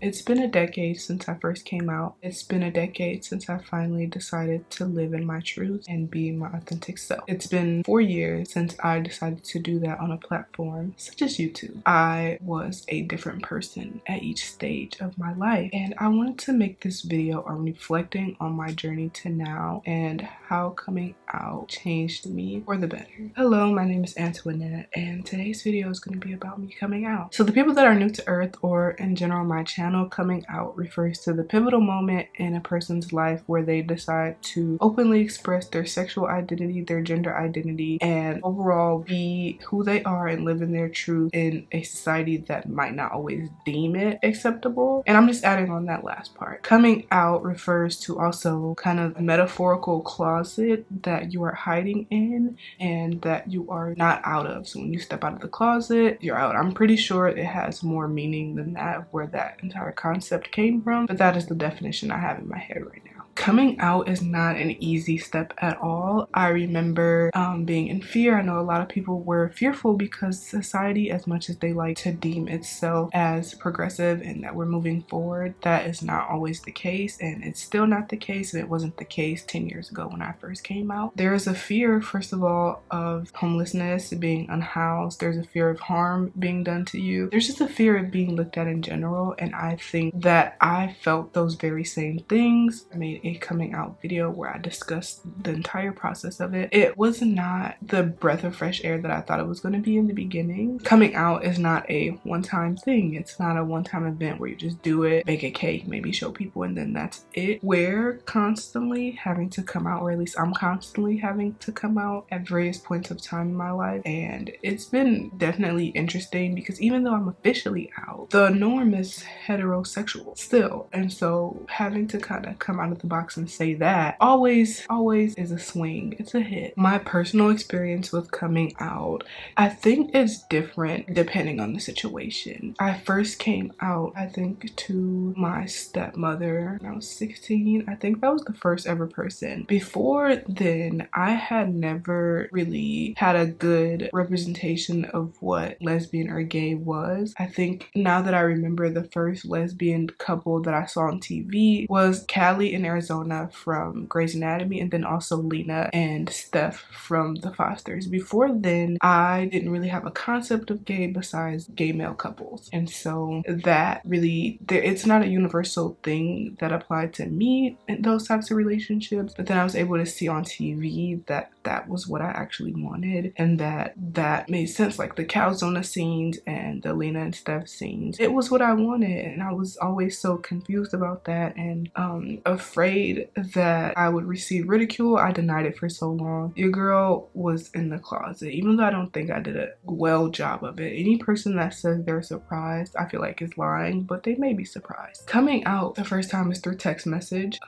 It's been a decade since I first came out. It's been a decade since I finally decided to live in my truth and be my authentic self. It's been 4 years since I decided to do that on a platform such as YouTube. I was a different person at each stage of my life, and I wanted to make this video on reflecting on my journey to now and how coming out changed me for the better. Hello, my name is Antoinette, and today's video is going to be about me coming out. So the people that are new to Earth, or in general my channel, coming out refers to the pivotal moment in a person's life where they decide to openly express their sexual identity, their gender identity, and overall be who they are and live in their truth in a society that might not always deem it acceptable. And I'm just adding on that last part. Coming out refers to also kind of a metaphorical closet that you are hiding in and that you are not out of. So when you step out of the closet, you're out. I'm pretty sure it has more meaning than that, where that entire concept came from, but that is the definition I have in my head right now. Coming out is not an easy step at all. I remember being in fear. I know a lot of people were fearful because society, as much as they like to deem itself as progressive and that we're moving forward, that is not always the case, and it's still not the case, and it wasn't the case 10 years ago when I first came out. There is a fear, first of all, of homelessness, being unhoused. There's a fear of harm being done to you. There's just a fear of being looked at in general, and I think that I felt those very same things. I made a coming out video where I discussed the entire process of it. It was not the breath of fresh air that I thought it was going to be in the beginning. Coming out is not a one-time thing. It's not a one-time event where you just do it, bake a cake, maybe show people, and then that's it. We're constantly having to come out, or at least I'm constantly having to come out at various points of time in my life, and it's been definitely interesting because even though I'm officially out, the norm is heterosexual still, and so having to kind of come out of the box and say that always is a swing. It's a hit. My personal experience with coming out, I think it's different depending on the situation. I first came out, I think, to my stepmother when I was 16. I think that was the first ever person. Before then, I had never really had a good representation of what lesbian or gay was. I think now that I remember, the first lesbian couple that I saw on TV was Callie in Arizona from Grey's Anatomy, and then also Lena and Steph from The Fosters. Before then, I didn't really have a concept of gay besides gay male couples, and so that really, it's not a universal thing that applied to me in those types of relationships. But then I was able to see on TV that that was what I actually wanted, and that made sense. Like the Calzona scenes and the Lena and Steph scenes, it was what I wanted, and I was always so confused about that and afraid that I would receive ridicule. I denied it for so long. Your girl was in the closet, even though I don't think I did a well job of it. Any person that says they're surprised, I feel like is lying, but they may be surprised. Coming out the first time is through text message.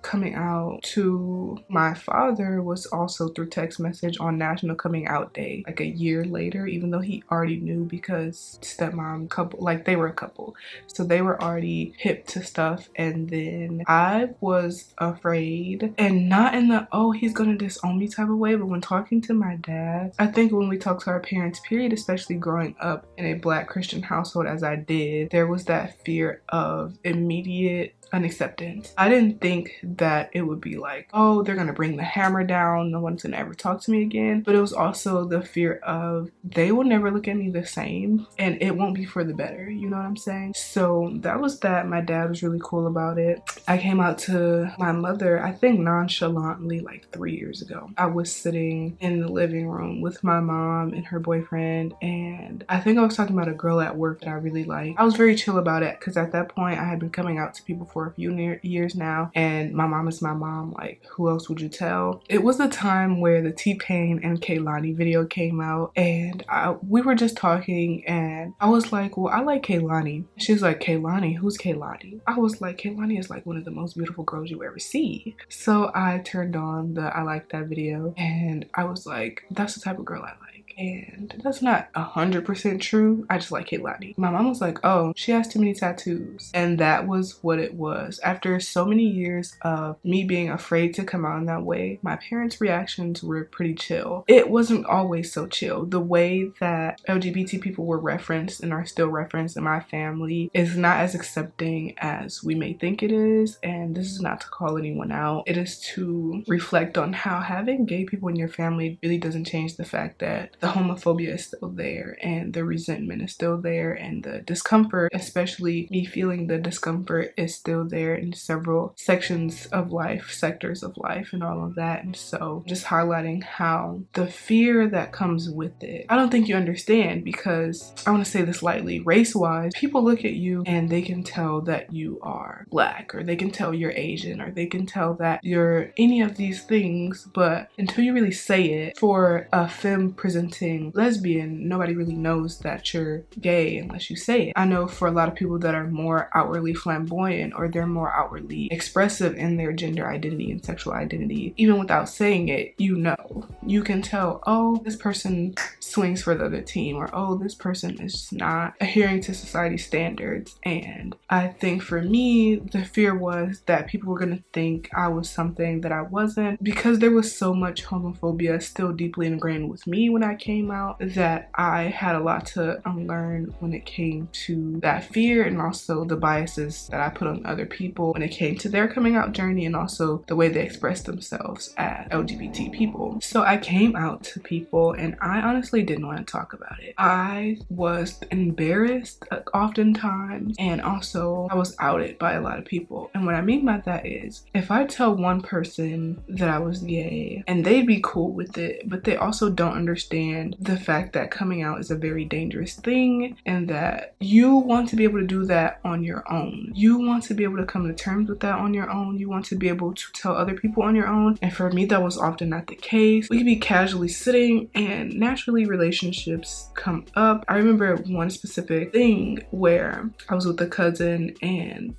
Coming out to my father was also through text message on National Coming Out Day, like a year later, even though he already knew because stepmom couple, like they were a couple, so they were already hip to stuff. And then I was afraid, and not in the oh he's gonna disown me type of way, but when talking to my dad, I think when we talk to our parents, period, especially growing up in a Black Christian household as I did, there was that fear of immediate unacceptance. I didn't think that it would be like, oh, they're gonna bring the hammer down, no one's gonna ever talk to me again. But it was also the fear of they will never look at me the same, and it won't be for the better, you know what I'm saying? So that was that. My dad was really cool about it. I came out to my mother, I think nonchalantly, like 3 years ago. I was sitting in the living room with my mom and her boyfriend, and I think I was talking about a girl at work that I really liked. I was very chill about it because at that point I had been coming out to people for a few years now, and my mom is my mom. Like, who else would you tell? It was the time where the T-Pain and Kehlani video came out, and we were just talking, and I was like, well, I like Kehlani. She's like, Kehlani? Who's Kehlani? I was like, Kehlani is like one of the most beautiful girls you ever see. So I turned on the I like that video, and I was like, that's the type of girl I like. black. And that's not 100% true. I just like Kehlani. My mom was like, oh, she has too many tattoos. And that was what it was. After so many years of me being afraid to come out in that way, my parents' reactions were pretty chill. It wasn't always so chill. The way that LGBT people were referenced and are still referenced in my family is not as accepting as we may think it is. And this is not to call anyone out. It is to reflect on how having gay people in your family really doesn't change the fact that the homophobia is still there and the resentment is still there and the discomfort, especially me feeling the discomfort, is still there in several sections of life, sectors of life, and all of that. And so just highlighting how the fear that comes with it, I don't think you understand, because I want to say this lightly, race-wise, people look at you and they can tell that you are black, or they can tell you're Asian, or they can tell that you're any of these things, but until you really say it, for a femme presenting lesbian, nobody really knows that you're gay unless you say it. I know for a lot of people that are more outwardly flamboyant, or they're more outwardly expressive in their gender identity and sexual identity, even without saying it, you know. You can tell, oh, this person swings for the other team, or oh, this person is just not adhering to society standards. And I think for me, the fear was that people were gonna think I was something that I wasn't, because there was so much homophobia still deeply ingrained with me when I came out, that I had a lot to unlearn when it came to that fear, and also the biases that I put on other people when it came to their coming out journey, and also the way they express themselves as LGBT people. So I came out to people and I honestly didn't want to talk about it. I was embarrassed oftentimes, and also I was outed by a lot of people. And what I mean by that is, if I tell one person that I was gay and they'd be cool with it, but they also don't understand the fact that coming out is a very dangerous thing, and that you want to be able to do that on your own. You want to be able to come to terms with that on your own. You want to be able to tell other people on your own. And for me, that was often not the case. We could be casually sitting and naturally relationships come up. I remember one specific thing where I was with a cousin, and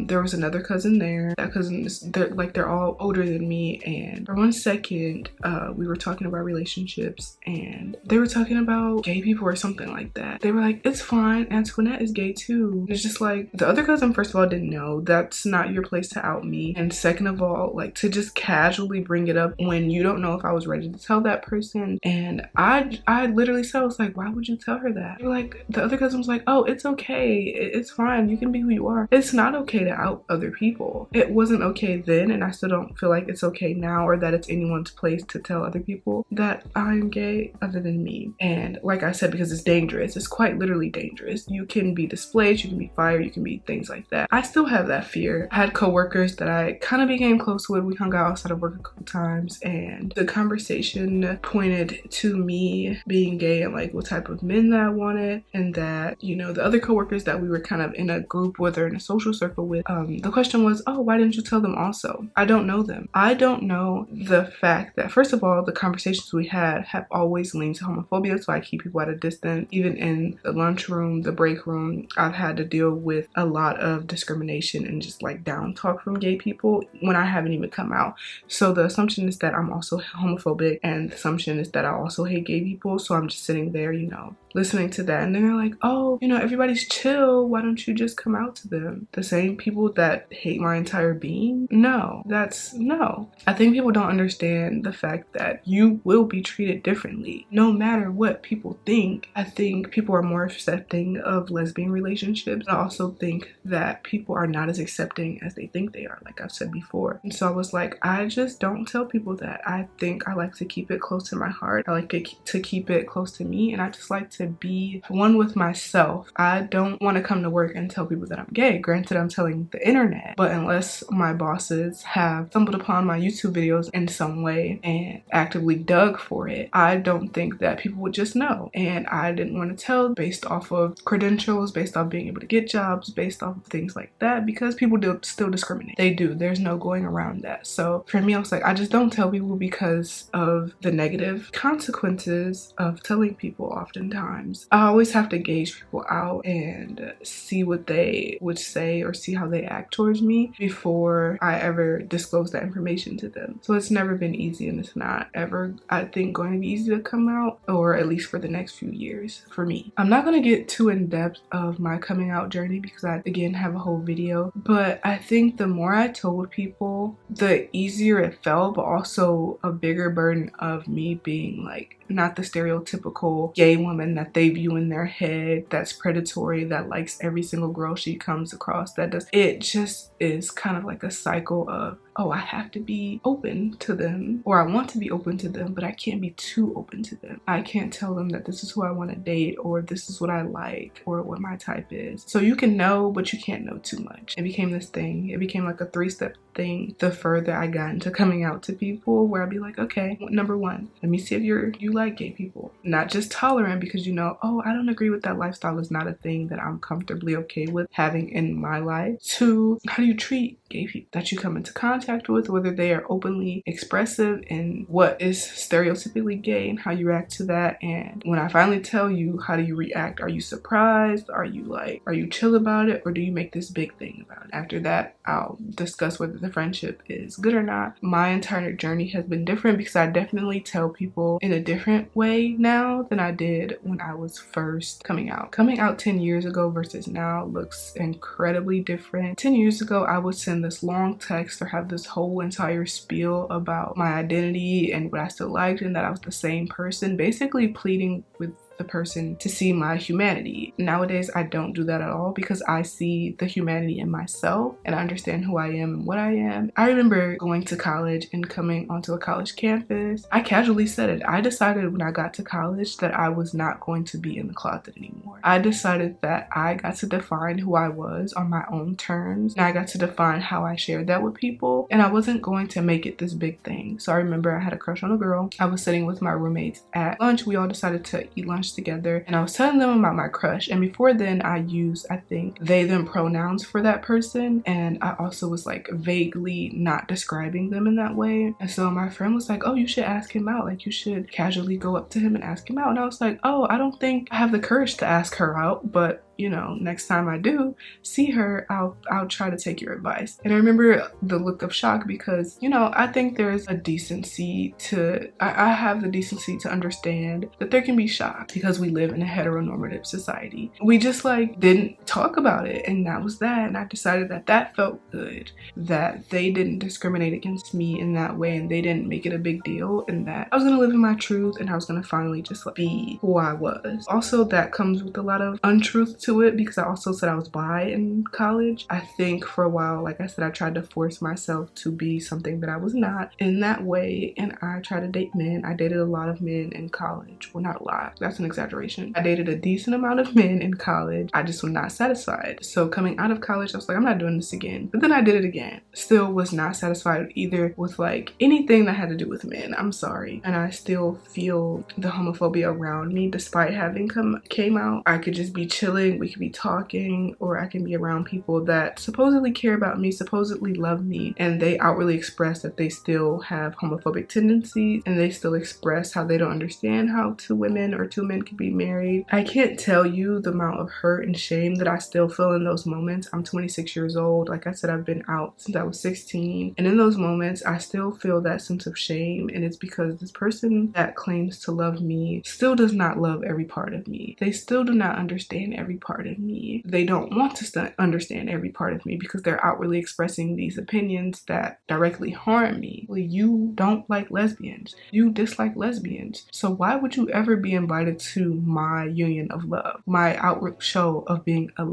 there was another cousin there. That cousin is, they're all older than me, and for 1 second we were talking about relationships, and they were talking about gay people or something like that. They were like, it's fine, Antoinette is gay too. It's just like, the other cousin, first of all, didn't know. That's not your place to out me. And second of all, like, to just casually bring it up when you don't know if I was ready to tell that person. And I literally said, I was like, why would you tell her that? They're like, the other cousin was like, oh, it's okay, it's fine, you can be who you are. It's not okay to out other people. It wasn't okay then, and I still don't feel like it's okay now, or that it's anyone's place to tell other people that I'm gay other than me. And like I said, because it's dangerous, it's quite literally dangerous. You can be displaced, you can be fired, you can be things like that. I still have that fear. I had coworkers that I kind of became close with. We hung out outside of work a couple times, and the conversation pointed to me being gay and like what type of men that I wanted, and that, you know, the other coworkers that we were kind of in a group with or in a social circle with, the question was, oh, why didn't you tell them also? I don't know them. I don't know the fact that, first of all, the conversations we had have always leaned to homophobia, so I keep people at a distance. Even in the lunchroom, the break room, I've had to deal with a lot of discrimination and just like down talk from gay people when I haven't even come out. So the assumption is that I'm also homophobic, and the assumption is that I also hate gay people. So I'm just sitting there, you know, listening to that, and then they're like, oh, you know, everybody's chill, why don't you just come out to them? The same people that hate my entire being? No. I think people don't understand the fact that you will be treated differently no matter what people think. I think people are more accepting of lesbian relationships. I also think that people are not as accepting as they think they are, like I've said before. And so I was like, I just don't tell people that. I think I like to keep it close to my heart. I like to keep it close to me, and I just like to be one with myself. I don't want to come to work and tell people that I'm gay. Granted, I'm telling the internet, but unless my bosses have stumbled upon my YouTube videos in some way and actively dug for it, I don't think that people would just know. And I didn't want to tell based off of credentials, based off being able to get jobs, based off of things like that, because people do still discriminate. They do. There's no going around that. So for me, I was like, I just don't tell people because of the negative consequences of telling people oftentimes. I always have to gauge people out and see what they would say or see how they act towards me before I ever disclose that information to them. So it's never been easy, and it's not ever, I think, going to be easy to come come out, or at least for the next few years for me. I'm not gonna get too in depth of my coming out journey because I again have a whole video, but I think the more I told people, the easier it felt, but also a bigger burden of me being like not the stereotypical gay woman that they view in their head, that's predatory, that likes every single girl she comes across, that does. It just is kind of like a cycle of, oh, I have to be open to them, or I want to be open to them, but I can't be too open to them. I can't tell them that this is who I want to date, or this is what I like, or what my type is. So you can know, but you can't know too much. It became this thing. It became like a 3-step thing the further I got into coming out to people, where I'd be like, okay, number one, let me see if you like gay people. Not just tolerant because you know, oh, I don't agree with that lifestyle, is not a thing that I'm comfortably okay with having in my life. 2, how do you treat gay people that you come into contact with, whether they are openly expressive in what is stereotypically gay and how you react to that. And when I finally tell you, how do you react? Are you surprised? Are you chill about it? Or do you make this big thing about it? After that, I'll discuss whether the friendship is good or not. My entire journey has been different because I definitely tell people in a different way now than I did when I was first coming out. Coming out 10 years ago versus now looks incredibly different. 10 years ago, I would send this long text or have this whole entire spiel about my identity and what I still liked and that I was the same person, basically pleading with the person to see my humanity. Nowadays, I don't do that at all because I see the humanity in myself and I understand who I am and what I am. I remember going to college and coming onto a college campus. I casually said it. I decided when I got to college that I was not going to be in the closet anymore. I decided that I got to define who I was on my own terms, and I got to define how I shared that with people, and I wasn't going to make it this big thing. So I remember I had a crush on a girl. I was sitting with my roommates at lunch. We all decided to eat lunch together, and I was telling them about my crush, and before then I used, I think, they them pronouns for that person, and I also was like vaguely not describing them in that way. And so my friend was like, oh, you should ask him out, like you should casually go up to him and ask him out. And I was like, oh, I don't think I have the courage to ask her out, but you know, next time I do see her, I'll try to take your advice. And I remember the look of shock because, you know, I think there's a decency to, I have the decency to understand that there can be shock because we live in a heteronormative society. We just like didn't talk about it, and that was that. And I decided that that felt good, that they didn't discriminate against me in that way and they didn't make it a big deal, and that I was gonna live in my truth and I was gonna finally just like be who I was. Also, that comes with a lot of untruth to it because I also said I was bi in college. I think for a while, like I said, I tried to force myself to be something that I was not in that way, and I tried to date men. I dated a lot of men in college. Well, not a lot, that's an exaggeration. I dated a decent amount of men in college. I just was not satisfied. So coming out of college, I was like, I'm not doing this again. But then I did it again. Still was not satisfied either with like anything that had to do with men. I'm sorry. And I still feel the homophobia around me despite having came out. I could just be chilling, we could be talking, or I can be around people that supposedly care about me, supposedly love me, and they outwardly express that they still have homophobic tendencies and they still express how they don't understand how two women or two men can be married. I can't tell you the amount of hurt and shame that I still feel in those moments. I'm 26 years old. Like I said, I've been out since I was 16, and in those moments I still feel that sense of shame, and it's because this person that claims to love me still does not love every part of me. They still do not understand every part of me. They don't want to understand every part of me because they're outwardly expressing these opinions that directly harm me. Well, you don't like lesbians. You dislike lesbians. So why would you ever be invited to my union of love? My outward show of being a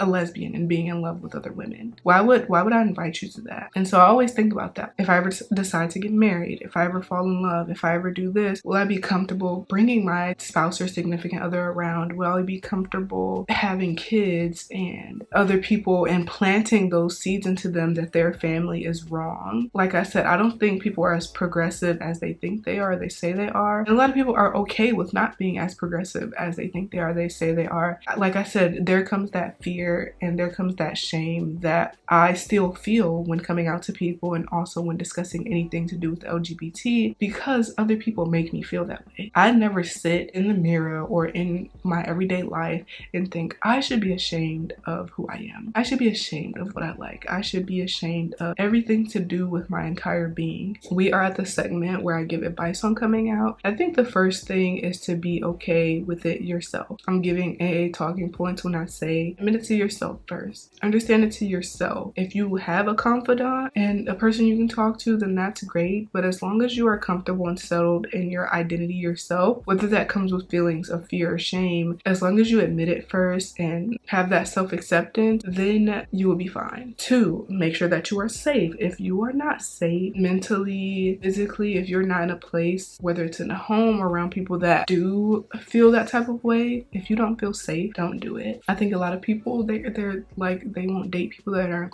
lesbian and being in love with other women? Why would I invite you to that? And so I always think about that. If I ever decide to get married, if I ever fall in love, if I ever do this, will I be comfortable bringing my spouse or significant other around? Will I be comfortable having kids and other people and planting those seeds into them that their family is wrong? Like I said, I don't think people are as progressive as they think they are, they say they are. And a lot of people are okay with not being as progressive as they think they are, they say they are. Like I said, there comes that fear and there comes that shame that I still feel when coming out to people and also when discussing anything to do with LGBT, because other people make me feel that way. I never sit in the mirror or in my everyday life and think, think I should be ashamed of who I am. I should be ashamed of what I like. I should be ashamed of everything to do with my entire being. We are at the segment where I give advice on coming out. I think the first thing is to be okay with it yourself. I'm giving AA talking points when I say admit it to yourself first. Understand it to yourself. If you have a confidant and a person you can talk to, then that's great. But as long as you are comfortable and settled in your identity yourself, whether that comes with feelings of fear or shame, as long as you admit it first and have that self-acceptance, then you will be fine. 2, make sure that you are safe. If you are not safe mentally, physically, if you're not in a place, whether it's in a home or around people that do feel that type of way, if you don't feel safe, don't do it. I think a lot of people, they're like, they won't date people that are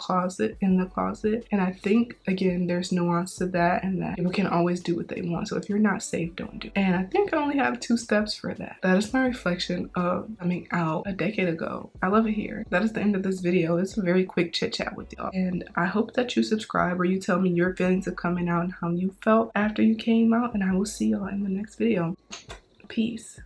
in the closet. And I think, again, there's nuance to that, and that people can always do what they want. So if you're not safe, don't do it. And I think I only have 2 steps for that. That is my reflection of coming out a decade ago. I love it here. That is the end of this video. It's a very quick chit chat with y'all. And I hope that you subscribe or you tell me your feelings of coming out and how you felt after you came out. And I will see y'all in the next video. Peace.